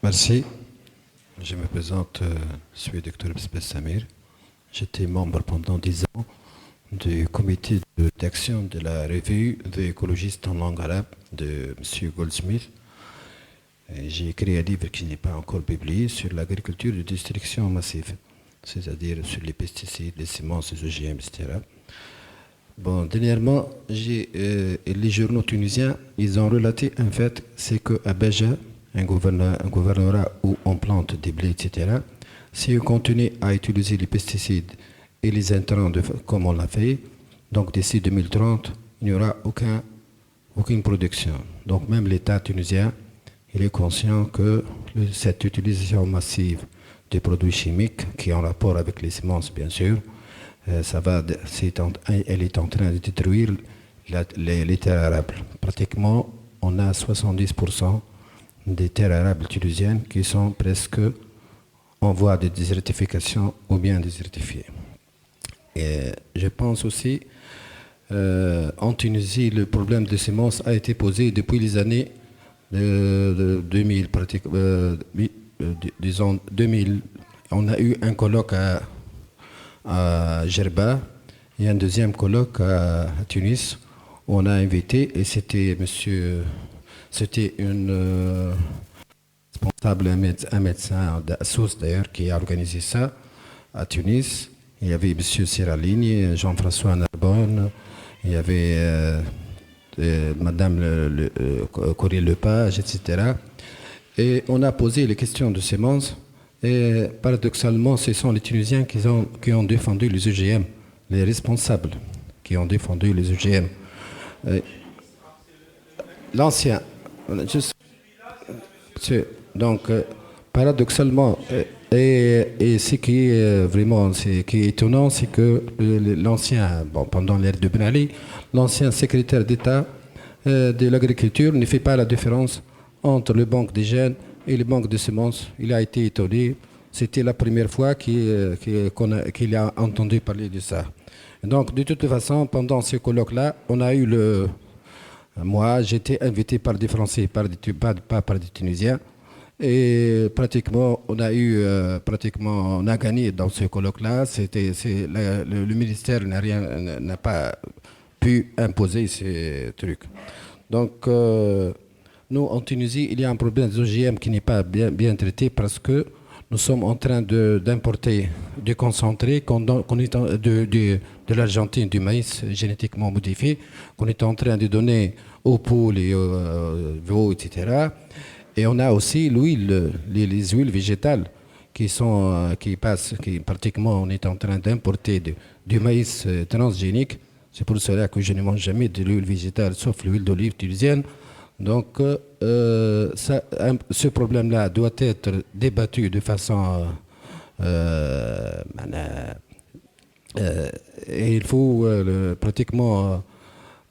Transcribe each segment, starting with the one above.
Merci. Je me présente, je suis Dr Bsbes Samir. J'étais membre pendant 10 ans du comité d'action de la revue des écologistes en langue arabe de M. Goldsmith. J'ai écrit un livre qui n'est pas encore publié sur l'agriculture de destruction massive, c'est-à-dire sur les pesticides, les semences, les OGM, etc. Bon, dernièrement, les journaux tunisiens, ils ont relaté un fait, c'est qu'à Béja, un gouvernorat où on plante des blés, etc., si on continue à utiliser les pesticides et les intrants comme on l'a fait, donc d'ici 2030, il n'y aura aucune production. Donc même l'État tunisien, il est conscient que cette utilisation massive des produits chimiques, qui est en rapport avec les semences, bien sûr, elle est en train de détruire les terres arables. Pratiquement, on a 70% des terres arables tunisiennes qui sont presque en voie de désertification ou bien désertifiées. Et je pense aussi, en Tunisie, le problème des semences a été posé depuis les années 2000, disons 2000. On a eu un colloque à Gerba et un deuxième colloque à Tunis où on a invité, et c'était une responsable, un médecin d'Assous d'ailleurs, qui a organisé ça à Tunis. Il y avait M. Siraligny, Jean-François Narbonne, il y avait Madame Corinne Lepage, etc. Et on a posé les questions de semences. Et paradoxalement, ce sont les Tunisiens qui ont défendu les OGM, les responsables qui ont défendu les OGM. L'ancien, donc paradoxalement, et ce qui est vraiment qui est étonnant, c'est que l'ancien, pendant l'ère de Ben Ali, l'ancien secrétaire d'État de l'agriculture ne fait pas la différence entre le banque des gènes et le banque de semences. Il a été étonné. C'était la première fois qu'il a entendu parler de ça. Donc, de toute façon, pendant ce colloque-là, on a eu moi, j'étais invité par des Français, pas par des Tunisiens. Et pratiquement, on a gagné dans ce colloque-là. Le ministère n'a pas pu imposer ces trucs. Donc, nous, en Tunisie, il y a un problème des OGM qui n'est pas bien traité parce que nous sommes en train d'importer du concentré de l'Argentine, du maïs génétiquement modifié, qu'on est en train de donner aux poules et aux veaux, etc. Et on a aussi l'huile, les huiles végétales pratiquement, on est en train d'importer du maïs transgénique. C'est pour cela que je ne mange jamais de l'huile végétale, sauf l'huile d'olive tunisienne. Donc, ce problème-là doit être débattu de façon... et il faut pratiquement...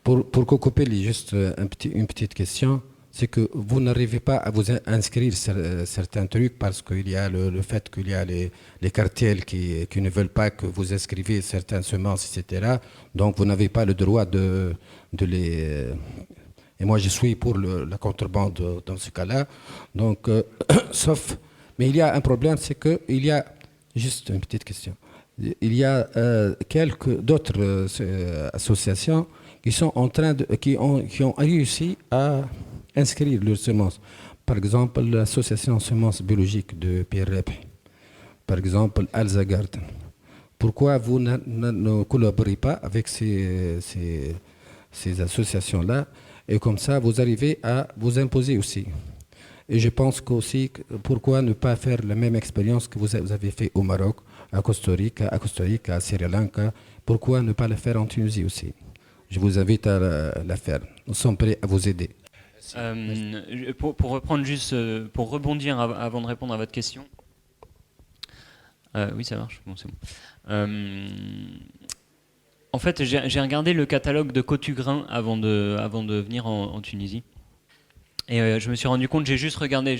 Pour couper juste une petite question, c'est que vous n'arrivez pas à vous inscrire certains trucs parce qu'il y a le fait qu'il y a les cartels qui ne veulent pas que vous inscrivez certaines semences, etc. Donc, vous n'avez pas le droit de les... Et moi, je suis pour la contrebande dans ce cas-là. Donc, mais il y a un problème, c'est qu'il y a, juste une petite question, il y a d'autres associations qui sont en train qui ont réussi à inscrire leurs semences. Par exemple, l'association Semences biologiques de Pierre Rebhi. Par exemple, Alza Garden. Pourquoi vous ne collaborez pas avec ces associations-là? Et comme ça, vous arrivez à vous imposer aussi. Et je pense qu'aussi, pourquoi ne pas faire la même expérience que vous avez fait au Maroc, à Costa Rica, à Sri Lanka? Pourquoi ne pas le faire en Tunisie aussi? Je vous invite à la faire. Nous sommes prêts à vous aider. Pour reprendre juste, pour rebondir avant de répondre à votre question. Oui, ça marche. Bon, c'est bon. En fait, j'ai regardé le catalogue de Cotugrain avant de venir en Tunisie. Et je me suis rendu compte, j'ai juste regardé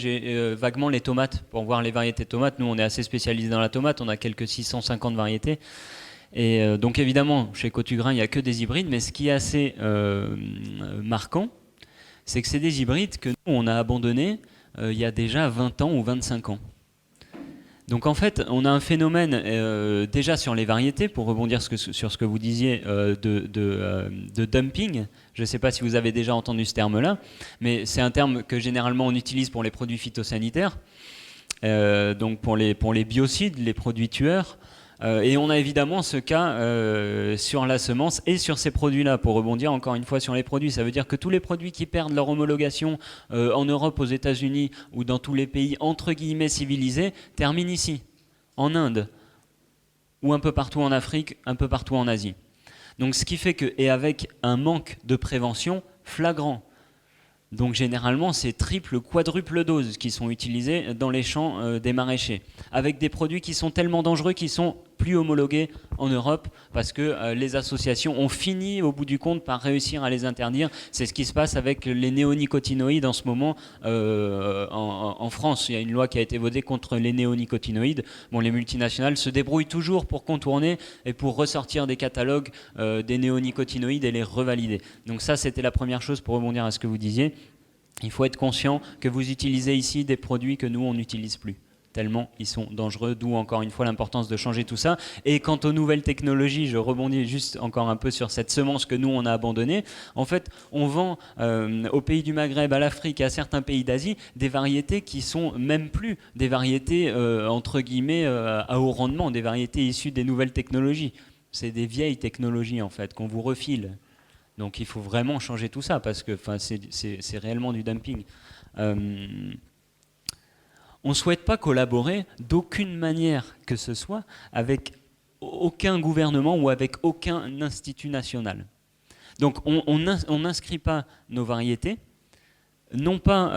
vaguement les tomates pour voir les variétés de tomates. Nous, on est assez spécialisés dans la tomate, on a quelques 650 variétés. Et donc évidemment, chez Cotugrain, il n'y a que des hybrides, mais ce qui est assez marquant, c'est que c'est des hybrides que nous, on a abandonnés il y a déjà 20 ans ou 25 ans. Donc en fait, on a un phénomène déjà sur les variétés, pour rebondir sur ce que vous disiez de dumping. Je ne sais pas si vous avez déjà entendu ce terme-là, mais c'est un terme que généralement on utilise pour les produits phytosanitaires, donc pour les biocides, les produits tueurs. Et on a évidemment ce cas sur la semence et sur ces produits-là. Pour rebondir encore une fois sur les produits, ça veut dire que tous les produits qui perdent leur homologation en Europe, aux États-Unis ou dans tous les pays entre guillemets civilisés terminent ici, en Inde, ou un peu partout en Afrique, un peu partout en Asie. Donc ce qui fait que, et avec un manque de prévention flagrant. Donc généralement, c'est triple, quadruple doses qui sont utilisées dans les champs des maraîchers, avec des produits qui sont tellement dangereux qu'ils sont plus homologués en Europe, parce que les associations ont fini au bout du compte par réussir à les interdire. C'est ce qui se passe avec les néonicotinoïdes en ce moment en France. Il y a une loi qui a été votée contre les néonicotinoïdes. Bon, les multinationales se débrouillent toujours pour contourner et pour ressortir des catalogues des néonicotinoïdes et les revalider. Donc ça, c'était la première chose pour rebondir à ce que vous disiez. Il faut être conscient que vous utilisez ici des produits que nous, on n'utilise plus, tellement ils sont dangereux, d'où encore une fois l'importance de changer tout ça. Et quant aux nouvelles technologies, je rebondis juste encore un peu sur cette semence que nous on a abandonnée. En fait, on vend aux pays du Maghreb, à l'Afrique et à certains pays d'Asie des variétés qui sont même plus des variétés entre guillemets à haut rendement, des variétés issues des nouvelles technologies. C'est des vieilles technologies en fait qu'on vous refile. Donc il faut vraiment changer tout ça parce que c'est réellement du dumping. On ne souhaite pas collaborer d'aucune manière que ce soit avec aucun gouvernement ou avec aucun institut national. Donc on n'inscrit pas nos variétés, non pas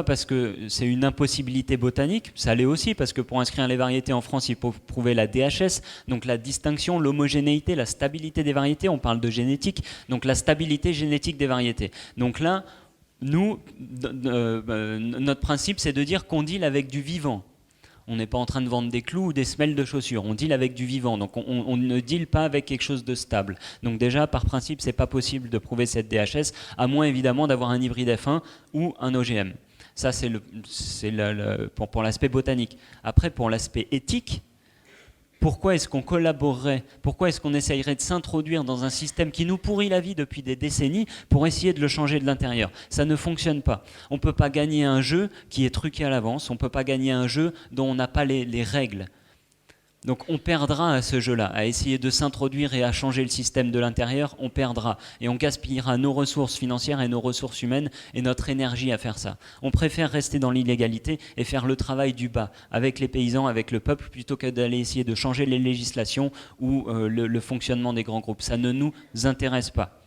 parce que c'est une impossibilité botanique, ça l'est aussi parce que pour inscrire les variétés en France, il faut prouver la DHS, donc la distinction, l'homogénéité, la stabilité des variétés, on parle de génétique, donc la stabilité génétique des variétés. Donc là, nous, notre principe, c'est de dire qu'on deal avec du vivant. On n'est pas en train de vendre des clous ou des semelles de chaussures. On deal avec du vivant. Donc on ne deal pas avec quelque chose de stable. Donc déjà, par principe, c'est pas possible de prouver cette DHS, à moins évidemment d'avoir un hybride F1 ou un OGM. Ça, c'est pour l'aspect botanique. Après, pour l'aspect éthique, pourquoi est-ce qu'on collaborerait, pourquoi est-ce qu'on essayerait de s'introduire dans un système qui nous pourrit la vie depuis des décennies pour essayer de le changer de l'intérieur? Ça ne fonctionne pas. On ne peut pas gagner un jeu qui est truqué à l'avance, on ne peut pas gagner un jeu dont on n'a pas les règles. Donc on perdra à ce jeu-là, à essayer de s'introduire et à changer le système de l'intérieur, on perdra. Et on gaspillera nos ressources financières et nos ressources humaines et notre énergie à faire ça. On préfère rester dans l'illégalité et faire le travail du bas, avec les paysans, avec le peuple, plutôt que d'aller essayer de changer les législations ou le fonctionnement des grands groupes. Ça ne nous intéresse pas.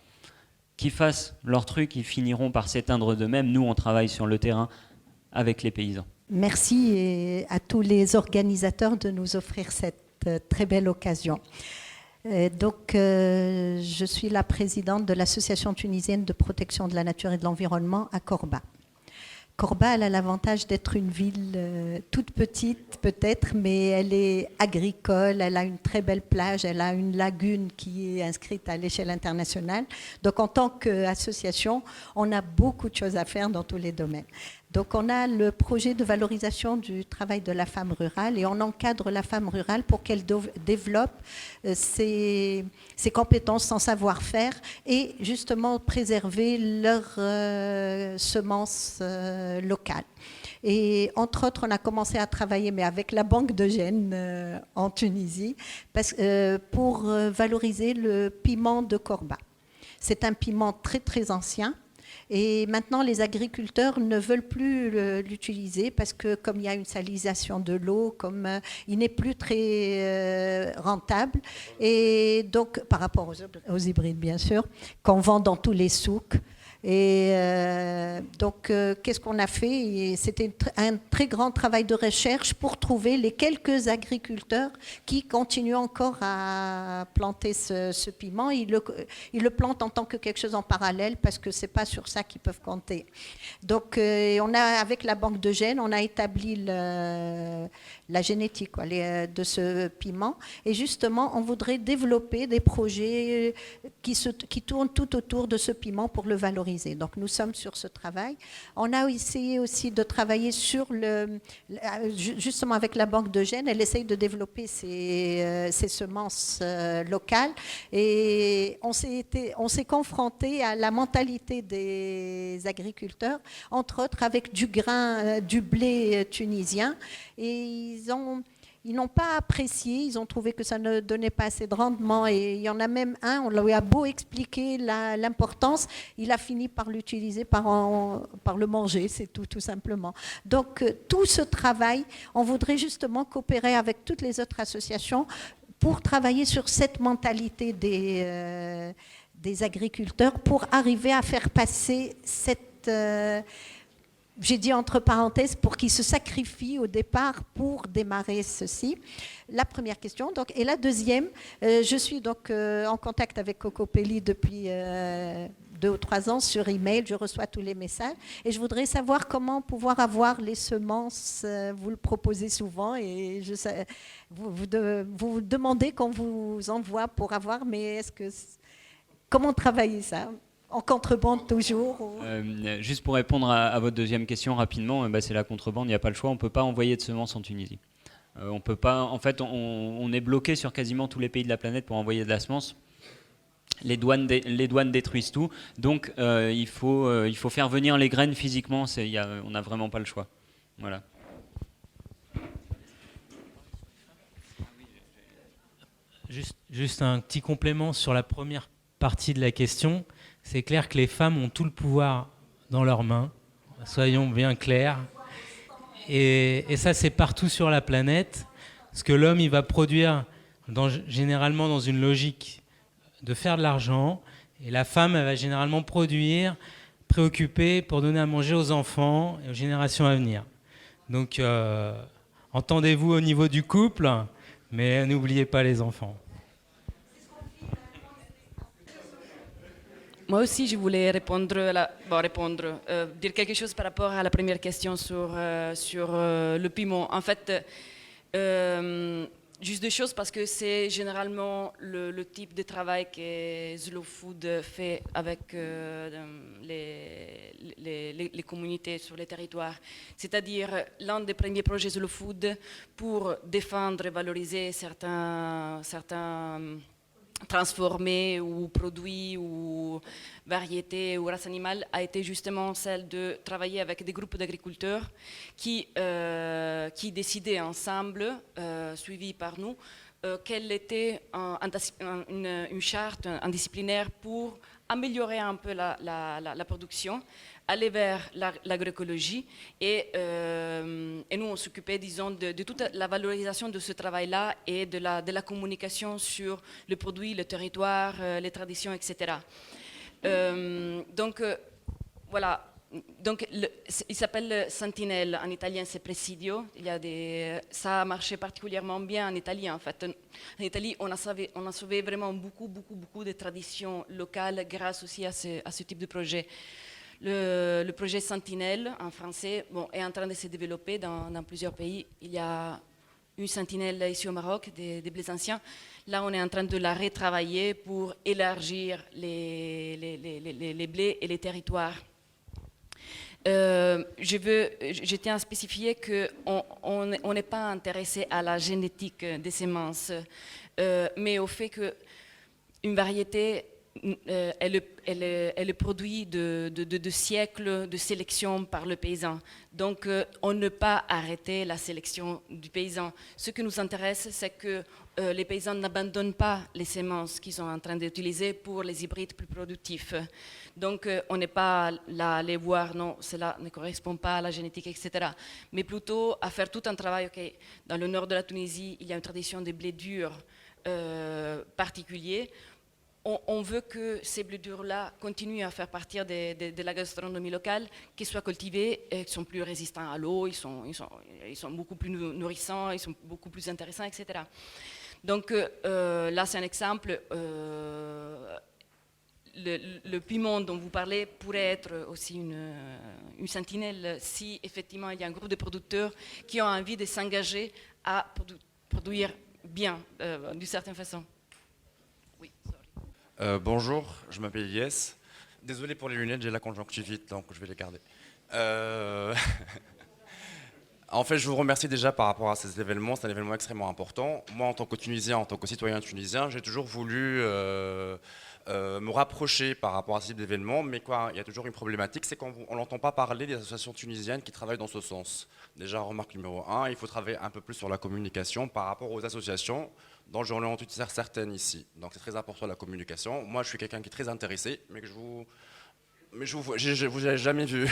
Qu'ils fassent leur truc, ils finiront par s'éteindre d'eux-mêmes. Nous, on travaille sur le terrain avec les paysans. Merci à tous les organisateurs de nous offrir cette très belle occasion. Je suis la présidente de l'Association tunisienne de protection de la nature et de l'environnement à Korba. Korba, elle a l'avantage d'être une ville toute petite peut-être, mais elle est agricole, elle a une très belle plage, elle a une lagune qui est inscrite à l'échelle internationale. Donc en tant qu'association, on a beaucoup de choses à faire dans tous les domaines. Donc on a le projet de valorisation du travail de la femme rurale et on encadre la femme rurale pour qu'elle développe ses compétences, son savoir-faire et justement préserver leurs semences locales. Et entre autres, on a commencé à travailler, mais avec la Banque de Gênes en Tunisie, pour valoriser le piment de Korba. C'est un piment très très ancien. Et maintenant, les agriculteurs ne veulent plus l'utiliser parce que comme il y a une salinisation de l'eau, comme il n'est plus très rentable. Et donc, par rapport aux hybrides, bien sûr, qu'on vend dans tous les souks. Et qu'est-ce qu'on a fait? C'était un très grand travail de recherche pour trouver les quelques agriculteurs qui continuent encore à planter ce piment. Ils le plantent en tant que quelque chose en parallèle parce que c'est pas sur ça qu'ils peuvent compter. Donc, avec la Banque de Gênes, on a établi la génétique de ce piment. Et justement, on voudrait développer des projets qui tournent tout autour de ce piment pour le valoriser. Donc nous sommes sur ce travail travail. On a essayé aussi de travailler sur justement avec la banque de gènes, elle essaye de développer ces semences locales et on s'est confronté à la mentalité des agriculteurs, entre autres avec du grain, du blé tunisien, et ils n'ont pas apprécié, ils ont trouvé que ça ne donnait pas assez de rendement, et il y en a même un, on lui a beau expliquer l'importance, il a fini par l'utiliser, par le manger, c'est tout simplement. Donc tout ce travail, on voudrait justement coopérer avec toutes les autres associations pour travailler sur cette mentalité des agriculteurs, pour arriver à faire passer cette... j'ai dit entre parenthèses, pour qu'ils se sacrifient au départ pour démarrer ceci. La première question. Donc, et la deuxième, je suis donc en contact avec Cocopelli depuis 2 ou 3 ans sur email. Je reçois tous les messages. Et je voudrais savoir comment pouvoir avoir les semences. Vous le proposez souvent et vous demandez qu'on vous envoie pour avoir, mais comment travailler ça ? En contrebande toujours Juste pour répondre à votre deuxième question rapidement, c'est la contrebande, il n'y a pas le choix, on ne peut pas envoyer de semences en Tunisie. On peut pas, en fait, on est bloqué sur quasiment tous les pays de la planète pour envoyer de la semence. Les douanes détruisent tout, donc il faut faire venir les graines physiquement, on n'a vraiment pas le choix. Voilà. Juste un petit complément sur la première partie de la question. C'est clair que les femmes ont tout le pouvoir dans leurs mains, soyons bien clairs. Et ça, c'est partout sur la planète. Parce que l'homme, il va produire généralement dans une logique de faire de l'argent. Et la femme, elle va généralement produire, préoccupée pour donner à manger aux enfants et aux générations à venir. Donc, entendez-vous au niveau du couple, mais n'oubliez pas les enfants. Moi aussi, je voulais dire quelque chose par rapport à la première question sur le piment. En fait, juste 2 choses, parce que c'est généralement le type de travail que Slow Food fait avec les communautés sur les territoires. C'est-à-dire l'un des premiers projets Slow Food pour défendre et valoriser certains transformés ou produits ou variétés ou races animales a été justement celle de travailler avec des groupes d'agriculteurs qui décidaient ensemble, suivis par nous, quelle était une charte indisciplinaire pour améliorer un peu la production, aller vers l'agroécologie et nous on s'occupait, disons, de toute la valorisation de ce travail-là et de la communication sur le produit, le territoire, les traditions, etc. Voilà. Donc, il s'appelle Sentinelle, en italien c'est Presidio. Ça a marché particulièrement bien en Italie en fait. En Italie, on a sauvé vraiment beaucoup de traditions locales grâce aussi à ce type de projet. Le projet Sentinelle en français est en train de se développer dans plusieurs pays. Il y a une sentinelle ici au Maroc, des blés anciens. Là, on est en train de la retravailler pour élargir les blés et les territoires. Je tiens à spécifier qu'on n'est pas intéressé à la génétique des semences, mais au fait qu'une variété est le produit de siècles de sélection par le paysan. Donc, on ne peut pas arrêter la sélection du paysan. Ce qui nous intéresse, c'est que les paysans n'abandonnent pas les semences qu'ils sont en train d'utiliser pour les hybrides plus productifs. Donc, on n'est pas là à les voir, non, cela ne correspond pas à la génétique, etc. Mais plutôt à faire tout un travail. Dans le nord de la Tunisie, il y a une tradition des blés durs particuliers. On veut que ces blés durs-là continuent à faire partie de la gastronomie locale, qu'ils soient cultivés et qu'ils sont plus résistants à l'eau, ils sont beaucoup plus nourrissants, ils sont beaucoup plus intéressants, etc. Donc là, c'est un exemple. Le piment dont vous parlez pourrait être aussi une sentinelle si effectivement il y a un groupe de producteurs qui ont envie de s'engager à produire bien, d'une certaine façon. Oui, sorry. Bonjour, je m'appelle Elias. Désolé pour les lunettes, j'ai la conjonctivite, donc je vais les garder. Euh, En fait, je vous remercie déjà par rapport à ces événements. C'est un événement extrêmement important. Moi, en tant que Tunisien, en tant que citoyen tunisien, j'ai toujours voulu me rapprocher par rapport à ce type d'événement. Mais quoi, il y a toujours une problématique, c'est qu'on n'entend pas parler des associations tunisiennes qui travaillent dans ce sens. Déjà, remarque numéro un, il faut travailler un peu plus sur la communication par rapport aux associations dont j'en ai entendu certaines ici. Donc, c'est très important la communication. Moi, je suis quelqu'un qui est très intéressé, mais que je vous ai jamais vu.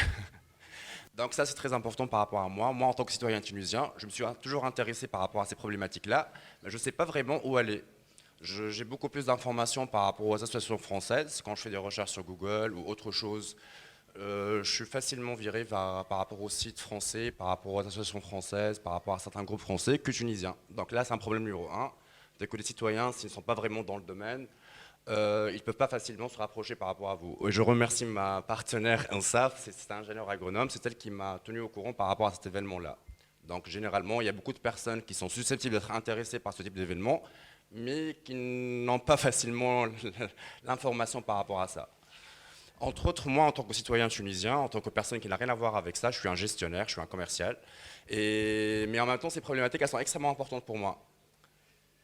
Donc ça, c'est très important par rapport à moi. Moi, en tant que citoyen tunisien, je me suis toujours intéressé par rapport à ces problématiques-là, mais je ne sais pas vraiment où aller. J'ai beaucoup plus d'informations par rapport aux associations françaises. Quand je fais des recherches sur Google ou autre chose, je suis facilement viré par rapport aux sites français, par rapport aux associations françaises, par rapport à certains groupes français que tunisiens. Donc là, c'est un problème numéro un. C'est que les citoyens, s'ils ne sont pas vraiment dans le domaine, ils ne peuvent pas facilement se rapprocher par rapport à vous. Et je remercie ma partenaire INSAF, c'est un ingénieur agronome, c'est elle qui m'a tenu au courant par rapport à cet événement-là. Donc généralement, il y a beaucoup de personnes qui sont susceptibles d'être intéressées par ce type d'événement, mais qui n'ont pas facilement l'information par rapport à ça. Entre autres, moi, en tant que citoyen tunisien, en tant que personne qui n'a rien à voir avec ça, je suis un gestionnaire, je suis un commercial. Mais en même temps, ces problématiques, elles sont extrêmement importantes pour moi.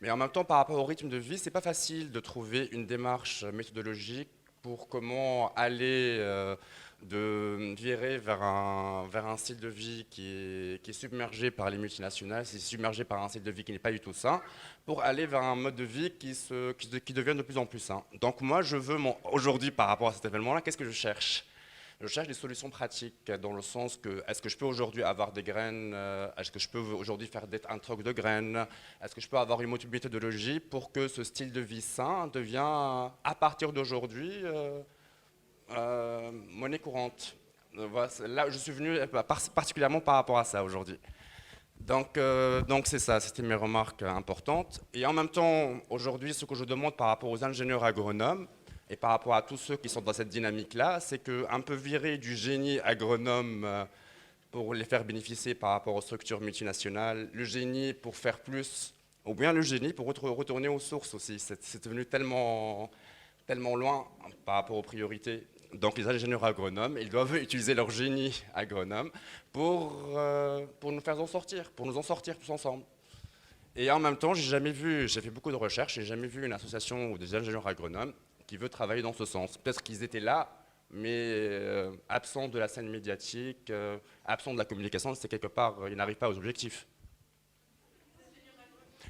Mais en même temps, par rapport au rythme de vie, c'est pas facile de trouver une démarche méthodologique pour comment aller de virer vers un style de vie qui est submergé par les multinationales, c'est submergé par un style de vie qui n'est pas du tout sain, pour aller vers un mode de vie qui devient de plus en plus sain. Donc moi, je veux, aujourd'hui, par rapport à cet événement-là, qu'est-ce que je cherche ? Je cherche des solutions pratiques dans le sens que est-ce que je peux aujourd'hui avoir des graines, est-ce que je peux aujourd'hui faire un troc de graines, est-ce que je peux avoir une méthodologie pour que ce style de vie sain devienne à partir d'aujourd'hui monnaie courante. Là, je suis venu particulièrement par rapport à ça aujourd'hui. Donc c'est ça, c'était mes remarques importantes. Et en même temps, aujourd'hui, ce que je demande par rapport aux ingénieurs agronomes, et par rapport à tous ceux qui sont dans cette dynamique-là, c'est qu'un peu virer du génie agronome pour les faire bénéficier par rapport aux structures multinationales, le génie pour faire plus, ou bien le génie pour retourner aux sources aussi. C'est devenu tellement loin par rapport aux priorités. Donc les ingénieurs agronomes, ils doivent utiliser leur génie agronome pour nous faire en sortir, pour nous en sortir tous ensemble. Et en même temps, j'ai fait beaucoup de recherches, j'ai jamais vu une association ou des ingénieurs agronomes qui veut travailler dans ce sens. Peut-être qu'ils étaient là, mais absents de la scène médiatique, absents de la communication, c'est quelque part, ils n'arrivent pas aux objectifs.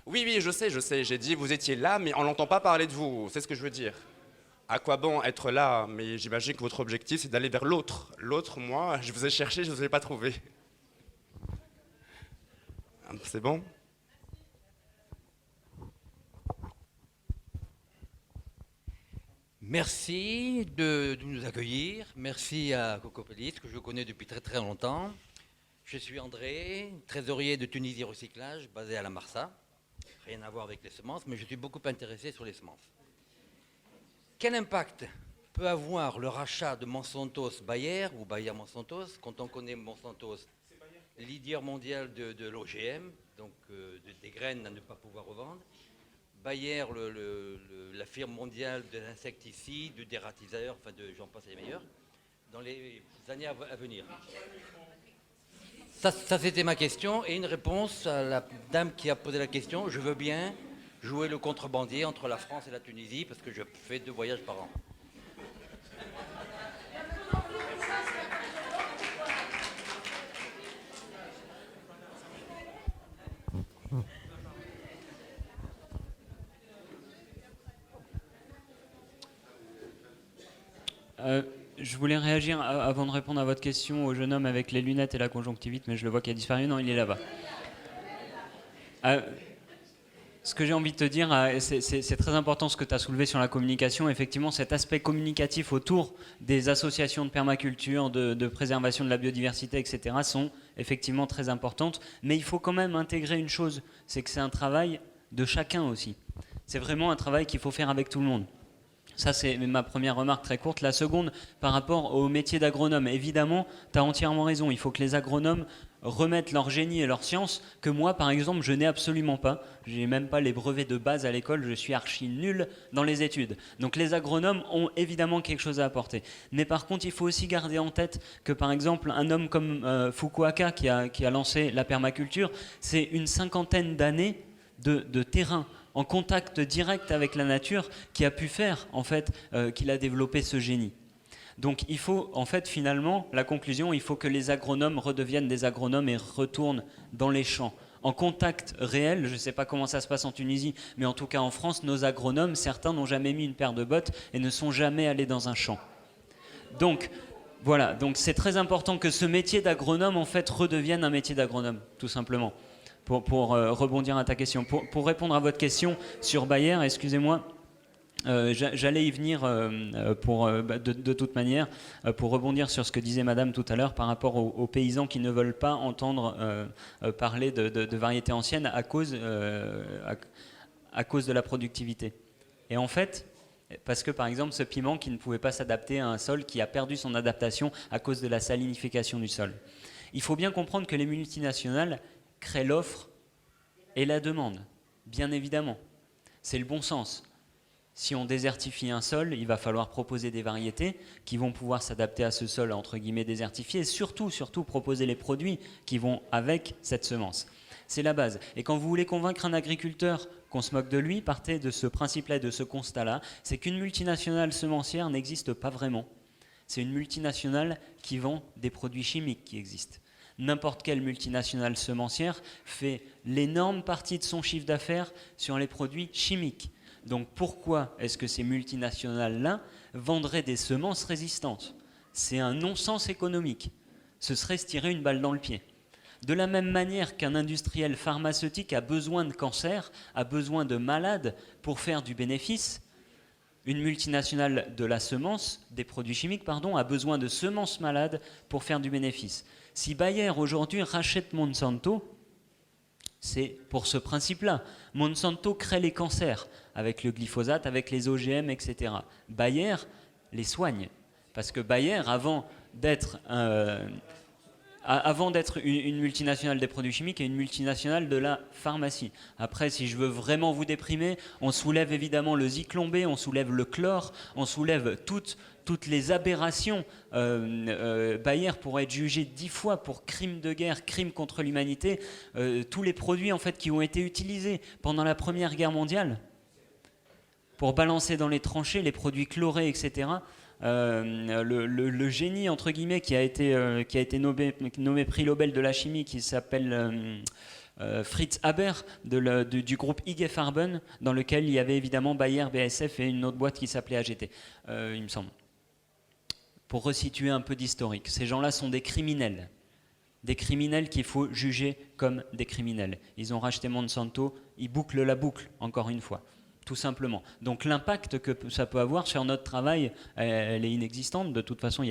Oui, je sais, j'ai dit vous étiez là, mais on n'entend pas parler de vous, c'est ce que je veux dire. À quoi bon être là? Mais j'imagine que votre objectif, c'est d'aller vers l'autre. L'autre, moi, je vous ai cherché, je ne vous ai pas trouvé. C'est bon? Merci de nous accueillir. Merci à Cocopolis, que je connais depuis très très longtemps. Je suis André, trésorier de Tunisie Recyclage, basé à la Marsa. Rien à voir avec les semences, mais je suis beaucoup intéressé sur les semences. Quel impact peut avoir le rachat de Monsanto-Bayer ou Bayer-Monsanto quand on connaît Monsanto, leader mondial de l'OGM, donc des graines à ne pas pouvoir revendre, Bayer, la firme mondiale de l'insecticide, du dératiseur, enfin j'en passe les meilleurs, dans les années à venir. Ça c'était ma question, et une réponse à la dame qui a posé la question. Je veux bien jouer le contrebandier entre la France et la Tunisie, parce que je fais 2 voyages par an. Je voulais réagir avant de répondre à votre question au jeune homme avec les lunettes et la conjonctivite, mais je le vois qui a disparu. Non, il est là-bas. Ce que j'ai envie de te dire, c'est très important ce que tu as soulevé sur la communication. Effectivement, cet aspect communicatif autour des associations de permaculture, de préservation de la biodiversité, etc., sont effectivement très importantes. Mais il faut quand même intégrer une chose, c'est que c'est un travail de chacun aussi. C'est vraiment un travail qu'il faut faire avec tout le monde. Ça, c'est ma première remarque très courte. La seconde, par rapport au métier d'agronome, évidemment, tu as entièrement raison. Il faut que les agronomes remettent leur génie et leur science, que moi, par exemple, je n'ai absolument pas. Je n'ai même pas les brevets de base à l'école. Je suis archi nul dans les études. Donc les agronomes ont évidemment quelque chose à apporter. Mais par contre, il faut aussi garder en tête que, par exemple, un homme comme Fukuoka, qui a lancé la permaculture, c'est une cinquantaine d'années de terrain en contact direct avec la nature qui a pu faire, en fait, qu'il a développé ce génie. Donc il faut, en fait, finalement, la conclusion, il faut que les agronomes redeviennent des agronomes et retournent dans les champs, en contact réel. Je ne sais pas comment ça se passe en Tunisie, mais en tout cas en France, nos agronomes, certains n'ont jamais mis une paire de bottes et ne sont jamais allés dans un champ. Donc voilà, donc c'est très important que ce métier d'agronome, en fait, redevienne un métier d'agronome, tout simplement. Pour rebondir à ta question, pour répondre à votre question sur Bayer, excusez-moi, j'allais y venir de toute manière, pour rebondir sur ce que disait Madame tout à l'heure par rapport aux paysans qui ne veulent pas entendre parler de variétés anciennes à cause de la productivité. Et en fait, parce que par exemple ce piment qui ne pouvait pas s'adapter à un sol qui a perdu son adaptation à cause de la salinification du sol. Il faut bien comprendre que les multinationales créent l'offre et la demande, bien évidemment. C'est le bon sens. Si on désertifie un sol, il va falloir proposer des variétés qui vont pouvoir s'adapter à ce sol entre guillemets désertifié et surtout proposer les produits qui vont avec cette semence. C'est la base. Et quand vous voulez convaincre un agriculteur qu'on se moque de lui, partez de ce principe-là et de ce constat-là, c'est qu'une multinationale semencière n'existe pas vraiment. C'est une multinationale qui vend des produits chimiques qui existent. N'importe quelle multinationale semencière fait l'énorme partie de son chiffre d'affaires sur les produits chimiques. Donc pourquoi est-ce que ces multinationales-là vendraient des semences résistantes? C'est un non-sens économique. Ce serait se tirer une balle dans le pied. De la même manière qu'un industriel pharmaceutique a besoin de cancers, a besoin de malades pour faire du bénéfice, une multinationale de la semence, des produits chimiques, a besoin de semences malades pour faire du bénéfice. Si Bayer aujourd'hui rachète Monsanto, c'est pour ce principe-là. Monsanto crée les cancers avec le glyphosate, avec les OGM, etc. Bayer les soigne. Parce que Bayer, avant d'être une multinationale des produits chimiques, est une multinationale de la pharmacie. Après, si je veux vraiment vous déprimer, on soulève évidemment le zyklon B, on soulève le chlore, on soulève toutes les aberrations. Bayer pourrait être jugé 10 fois pour crime de guerre, crime contre l'humanité. Tous les produits en fait, qui ont été utilisés pendant la Première Guerre mondiale pour balancer dans les tranchées les produits chlorés, etc. Le génie, entre guillemets, qui a été nommé prix Nobel de la chimie, qui s'appelle Fritz Haber, du groupe IG Farben, dans lequel il y avait évidemment Bayer, BASF et une autre boîte qui s'appelait AGT, il me semble. Pour resituer un peu d'historique, ces gens-là sont des criminels qu'il faut juger comme des criminels. Ils ont racheté Monsanto, ils bouclent la boucle, encore une fois. Tout simplement. Donc l'impact que ça peut avoir sur notre travail, elle est inexistante. De toute façon,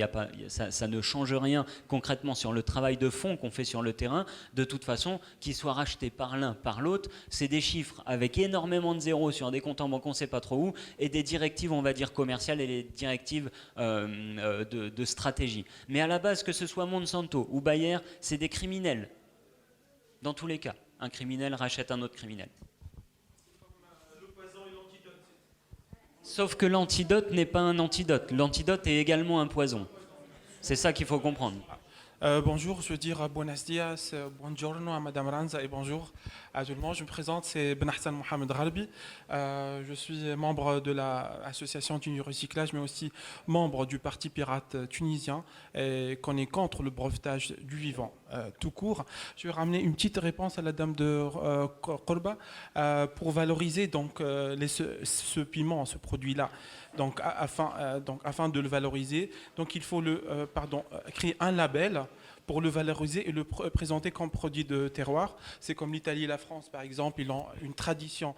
ça ne change rien concrètement sur le travail de fond qu'on fait sur le terrain. De toute façon, qu'il soit racheté par l'un, par l'autre, c'est des chiffres avec énormément de zéros sur des comptes en banque, on ne sait pas trop où, et des directives, on va dire, commerciales et des directives de stratégie. Mais à la base, que ce soit Monsanto ou Bayer, c'est des criminels. Dans tous les cas, un criminel rachète un autre criminel. Sauf que l'antidote n'est pas un antidote. L'antidote est également un poison. C'est ça qu'il faut comprendre. Bonjour, je veux dire buenos dias, buongiorno à Madame Ranza et bonjour à tout le monde. Je me présente, c'est Ben Hassan Mohamed Gharbi. Je suis membre de l'association Tunisie Recyclage, mais aussi membre du Parti Pirate tunisien et qu'on est contre le brevetage du vivant tout court. Je vais ramener une petite réponse à la dame de Korba pour valoriser donc, ce piment, ce produit-là. Donc, afin de le valoriser, donc il faut créer un label pour le valoriser et le présenter comme produit de terroir. C'est comme l'Italie et la France, par exemple, ils ont une tradition.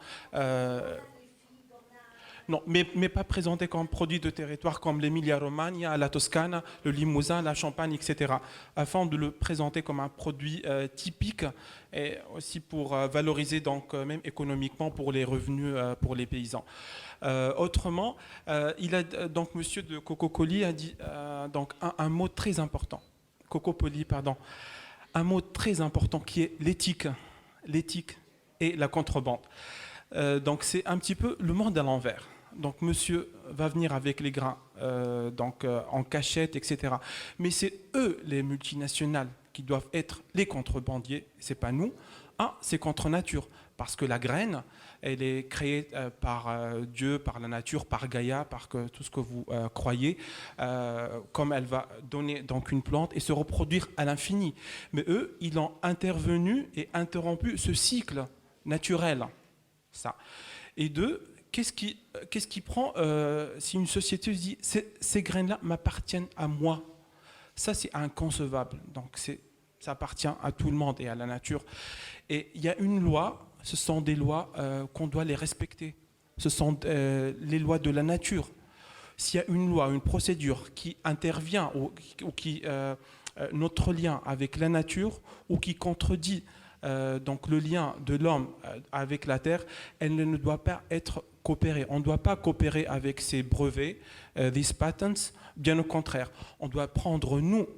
Non, mais pas présenté comme produit de territoire comme l'Emilia-Romagna, la Toscane, le Limousin, la Champagne, etc. Afin de le présenter comme un produit typique et aussi pour valoriser donc même économiquement pour les revenus pour les paysans. Autrement, donc Monsieur de Cocopoli a dit donc un mot très important. Cocopoli, pardon. Un mot très important qui est l'éthique et la contrebande. Donc c'est un petit peu le monde à l'envers. Donc monsieur va venir avec les grains en cachette, etc. Mais c'est eux, les multinationales, qui doivent être les contrebandiers, c'est pas nous. C'est contre nature, parce que la graine, elle est créée par Dieu, par la nature, par Gaïa, par tout ce que vous croyez, comme elle va donner donc une plante et se reproduire à l'infini. Mais eux, ils ont intervenu et interrompu ce cycle naturel. Ça. Et deux, qu'est-ce qui prend si une société dit ces graines-là m'appartiennent à moi? Ça, c'est inconcevable. Donc, ça appartient à tout le monde et à la nature. Et il y a une loi, ce sont des lois qu'on doit les respecter. Ce sont les lois de la nature. S'il y a une loi, une procédure qui intervient ou qui notre lien avec la nature ou qui contredit donc le lien de l'homme avec la terre, elle ne doit pas être coopérée. On ne doit pas coopérer avec ces brevets, these patents, bien au contraire. On doit prendre, nous,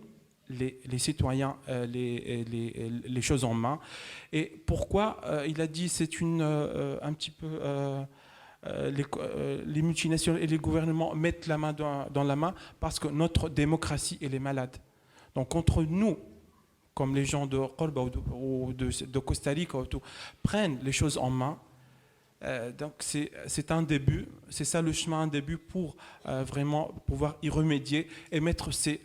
les citoyens, les choses en main. Et pourquoi il a dit c'est un petit peu... les multinationales et les gouvernements mettent la main dans la main parce que notre démocratie, elle est malade. Donc contre nous, comme les gens de Korba ou de Costa Rica, prennent les choses en main. Donc c'est un début, c'est ça le chemin, un début pour vraiment pouvoir y remédier et mettre ces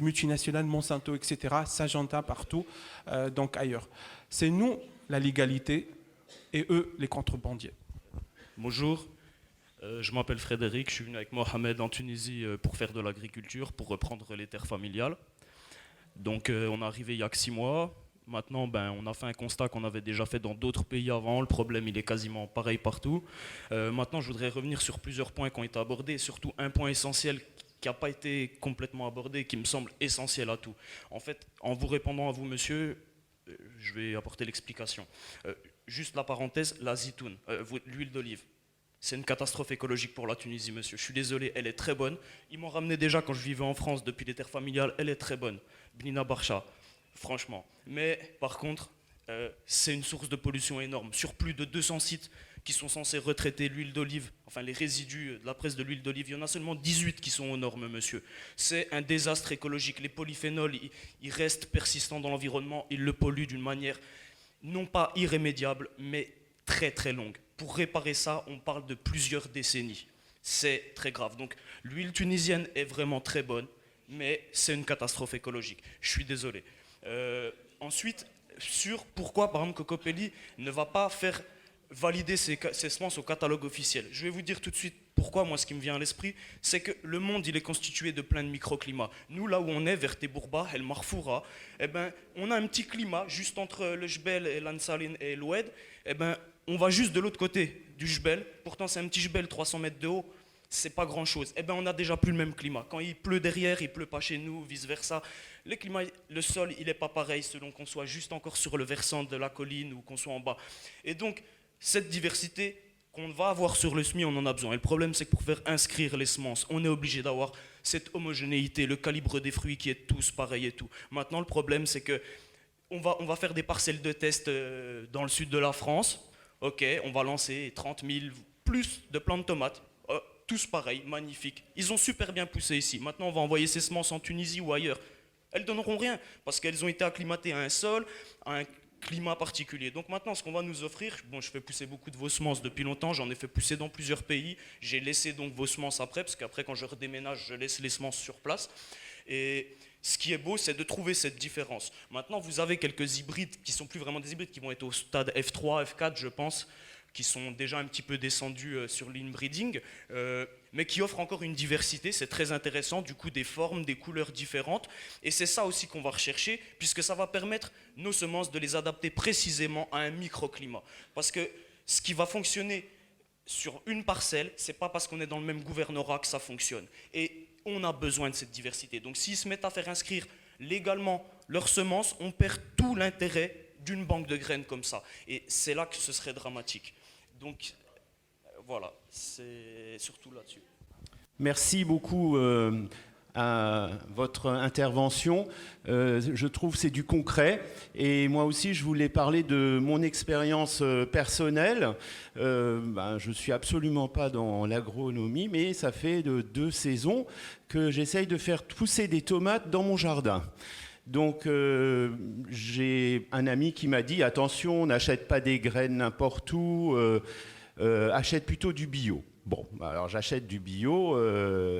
multinationales, Monsanto, etc., Syngenta partout, donc ailleurs. C'est nous la légalité et eux les contrebandiers. Bonjour, je m'appelle Frédéric, je suis venu avec Mohamed en Tunisie pour faire de l'agriculture, pour reprendre les terres familiales. Donc on est arrivé il y a que 6 mois. Maintenant, on a fait un constat qu'on avait déjà fait dans d'autres pays avant. Le problème, il est quasiment pareil partout. Maintenant, je voudrais revenir sur plusieurs points qui ont été abordés, surtout un point essentiel qui n'a pas été complètement abordé, qui me semble essentiel à tout. En fait, en vous répondant à vous, monsieur, je vais apporter l'explication. Juste la parenthèse, la zitoune, l'huile d'olive. C'est une catastrophe écologique pour la Tunisie, monsieur. Je suis désolé, elle est très bonne. Ils m'ont ramené déjà quand je vivais en France depuis les terres familiales. Elle est très bonne. Bnina Barcha, franchement. Mais par contre, c'est une source de pollution énorme. Sur plus de 200 sites qui sont censés retraiter l'huile d'olive, enfin les résidus de la presse de l'huile d'olive, il y en a seulement 18 qui sont aux normes, monsieur. C'est un désastre écologique. Les polyphénols, ils restent persistants dans l'environnement. Ils le polluent d'une manière non pas irrémédiable, mais très très longue. Pour réparer ça, on parle de plusieurs décennies. C'est très grave. Donc l'huile tunisienne est vraiment très bonne, mais c'est une catastrophe écologique. Je suis désolé. Ensuite, sur pourquoi, par exemple, Cocopelli ne va pas faire valider ses semences au catalogue officiel. Je vais vous dire tout de suite pourquoi, moi, ce qui me vient à l'esprit, c'est que le monde, il est constitué de plein de microclimats. Nous, là où on est, vers Tebourba, El Marfoura, on a un petit climat juste entre le Jbel et l'Ansaline et l'Oued. On va juste de l'autre côté du Jbel. Pourtant, c'est un petit Jbel, 300 mètres de haut. C'est pas grand chose. On n'a déjà plus le même climat. Quand il pleut derrière, il pleut pas chez nous, vice versa. Le sol, il n'est pas pareil selon qu'on soit juste encore sur le versant de la colline ou qu'on soit en bas. Et donc, cette diversité qu'on va avoir sur le SMI, on en a besoin. Et le problème, c'est que pour faire inscrire les semences, on est obligé d'avoir cette homogénéité, le calibre des fruits qui est tous pareil et tout. Maintenant, le problème, c'est que on va faire des parcelles de test dans le sud de la France. Ok, on va lancer 30 000 plus de plants de tomates. Tous pareils, magnifiques. Ils ont super bien poussé ici. Maintenant, on va envoyer ces semences en Tunisie ou ailleurs. Elles donneront rien parce qu'elles ont été acclimatées à un sol, à un climat particulier. Donc maintenant, ce qu'on va nous offrir, je fais pousser beaucoup de vos semences depuis longtemps, j'en ai fait pousser dans plusieurs pays. J'ai laissé donc vos semences après, parce qu'après, quand je redéménage, je laisse les semences sur place. Et ce qui est beau, c'est de trouver cette différence. Maintenant, vous avez quelques hybrides qui sont plus vraiment des hybrides, qui vont être au stade F3, F4, je pense, qui sont déjà un petit peu descendus sur l'inbreeding, mais qui offrent encore une diversité, c'est très intéressant, du coup des formes, des couleurs différentes, et c'est ça aussi qu'on va rechercher, puisque ça va permettre nos semences de les adapter précisément à un microclimat. Parce que ce qui va fonctionner sur une parcelle, c'est pas parce qu'on est dans le même gouvernorat que ça fonctionne. Et on a besoin de cette diversité. Donc s'ils se mettent à faire inscrire légalement leurs semences, on perd tout l'intérêt d'une banque de graines comme ça. Et c'est là que ce serait dramatique. Donc voilà, c'est surtout là-dessus. Merci beaucoup à votre intervention. Je trouve que c'est du concret. Et moi aussi, je voulais parler de mon expérience personnelle. Je ne suis absolument pas dans l'agronomie, mais ça fait 2 saisons que j'essaye de faire pousser des tomates dans mon jardin. Donc j'ai un ami qui m'a dit « Attention, n'achète pas des graines n'importe où, achète plutôt du bio ». Bon, alors j'achète du bio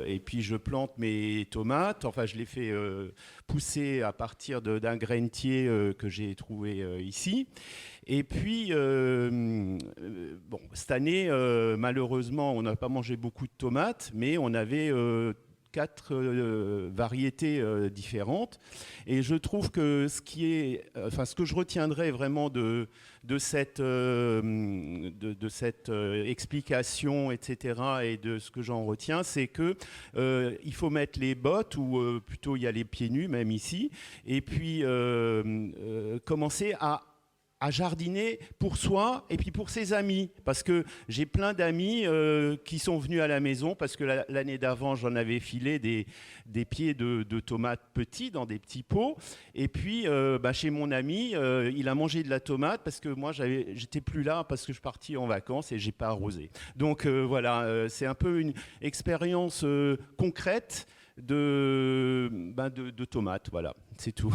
et puis je plante mes tomates. Enfin, je les fais pousser à partir d'un grainetier que j'ai trouvé ici. Et puis, cette année, malheureusement, on n'a pas mangé beaucoup de tomates, mais on avait 4 variétés différentes. Et je trouve que ce que je retiendrai vraiment de cette explication, etc., et de ce que j'en retiens, c'est que il faut mettre les bottes, ou plutôt il y a les pieds nus, même ici, et puis commencer à jardiner pour soi et puis pour ses amis. Parce que j'ai plein d'amis qui sont venus à la maison parce que l'année d'avant, j'en avais filé des pieds de tomates petits dans des petits pots. Et puis, chez mon ami, il a mangé de la tomate parce que moi, j'étais plus là parce que je suis parti en vacances et j'ai pas arrosé. Donc voilà, c'est un peu une expérience concrète de tomates. Voilà, c'est tout.